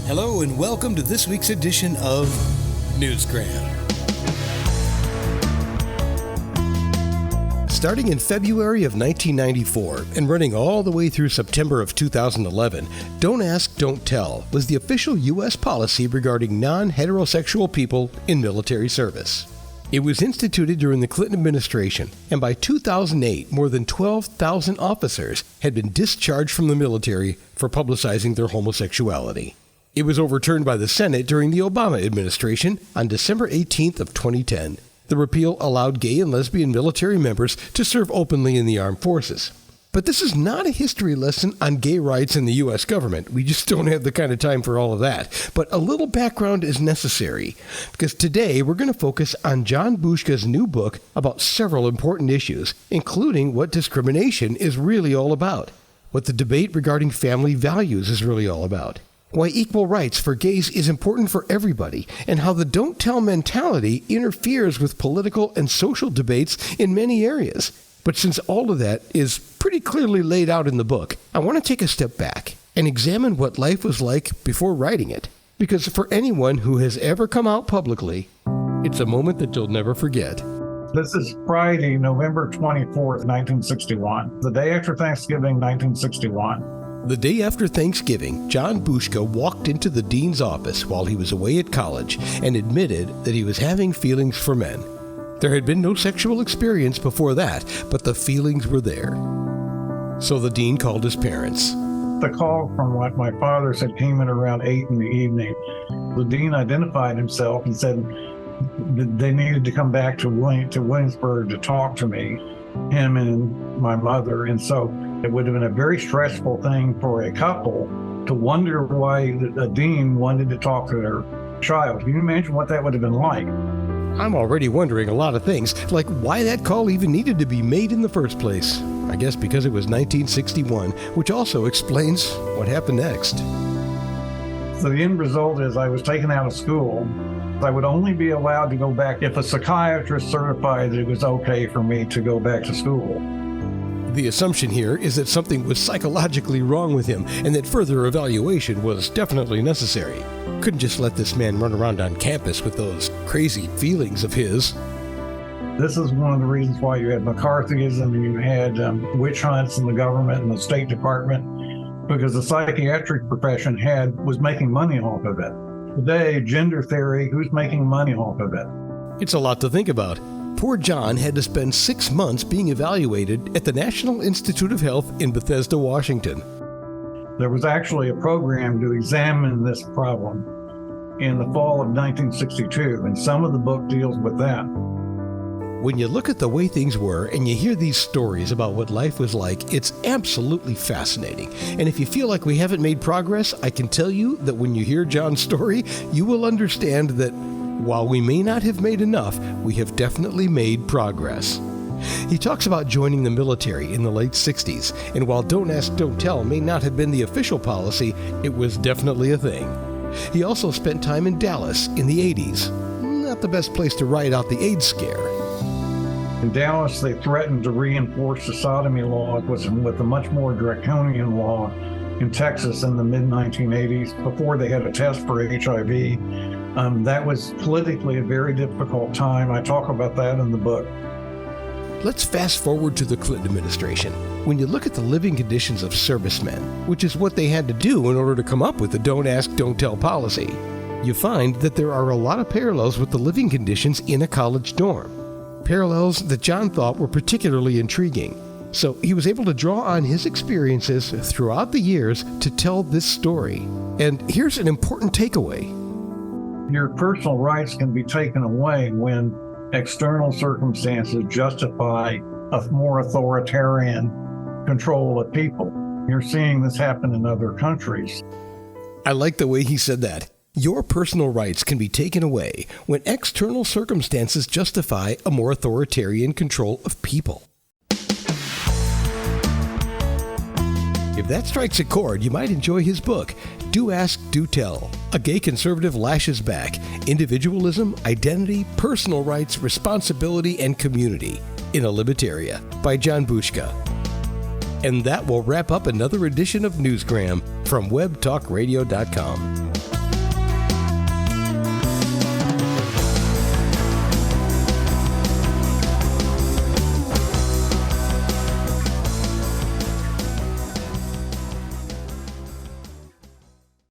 Hello and welcome to this week's edition of Newsgram. Starting in February of 1994 and running all the way through September of 2011, Don't Ask, Don't Tell was the official U.S. policy regarding non-heterosexual people in military service. It was instituted during the Clinton administration, and by 2008, more than 12,000 officers had been discharged from the military for publicizing their homosexuality. It was overturned by the Senate during the Obama administration on December 18th of 2010. The repeal allowed gay and lesbian military members to serve openly in the armed forces. But this is not a history lesson on gay rights in the U.S. government. We just don't have the kind of time for all of that. But a little background is necessary, because today we're going to focus on John Boushka's new book about several important issues, including what discrimination is really all about, what the debate regarding family values is really all about, why equal rights for gays is important for everybody, and how the don't tell mentality interferes with political and social debates in many areas. But since all of that is pretty clearly laid out in the book, I want to take a step back and examine what life was like before writing it. Because for anyone who has ever come out publicly, it's a moment that you'll never forget. This is Friday, November 24th, 1961, the day after Thanksgiving, 1961. The day after Thanksgiving, John Boushka walked into the dean's office while he was away at college and admitted that he was having feelings for men. There had been no sexual experience before that, but the feelings were there. So the dean called his parents. The call from what my father said came in around 8 in the evening. The dean identified himself and said they needed to come back to Williamsburg to talk to me, him and my mother. And so it would have been a very stressful thing for a couple to wonder why a dean wanted to talk to their child. Can you imagine what that would have been like? I'm already wondering a lot of things, like why that call even needed to be made in the first place. I guess because it was 1961, which also explains what happened next. So the end result is I was taken out of school. I would only be allowed to go back if a psychiatrist certified that it was okay for me to go back to school. The assumption here is that something was psychologically wrong with him and that further evaluation was definitely necessary. Couldn't just let this man run around on campus with those crazy feelings of his. This is one of the reasons why you had McCarthyism and you had witch hunts in the government and the State Department, because the psychiatric profession was making money off of it. Today, gender theory, who's making money off of it? It's a lot to think about. Poor John had to spend 6 months being evaluated at the National Institute of Health in Bethesda, Washington. There was actually a program to examine this problem in the fall of 1962, and some of the book deals with that. When you look at the way things were and you hear these stories about what life was like, it's absolutely fascinating. And if you feel like we haven't made progress, I can tell you that when you hear John's story, you will understand that while we may not have made enough, we have definitely made progress. He talks about joining the military in the late 60s, and while Don't Ask, Don't Tell may not have been the official policy, it was definitely a thing. He also spent time in Dallas in the 80s. Not the best place to ride out the AIDS scare. In Dallas, they threatened to reinforce the sodomy law with a much more draconian law in Texas in the mid-1980s, before they had a test for HIV. That was politically a very difficult time. I talk about that in the book. Let's fast forward to the Clinton administration. When you look at the living conditions of servicemen, which is what they had to do in order to come up with the Don't Ask, Don't Tell policy, you find that there are a lot of parallels with the living conditions in a college dorm. Parallels that John thought were particularly intriguing. So he was able to draw on his experiences throughout the years to tell this story. And here's an important takeaway. Your personal rights can be taken away when external circumstances justify a more authoritarian control of people. You're seeing this happen in other countries. I like the way he said that. Your personal rights can be taken away when external circumstances justify a more authoritarian control of people. If that strikes a chord, you might enjoy his book, Do Ask, Do Tell. A gay conservative lashes back. Individualism, identity, personal rights, responsibility, and community in a Libertaria by John Boushka. And that will wrap up another edition of Newsgram from webtalkradio.com.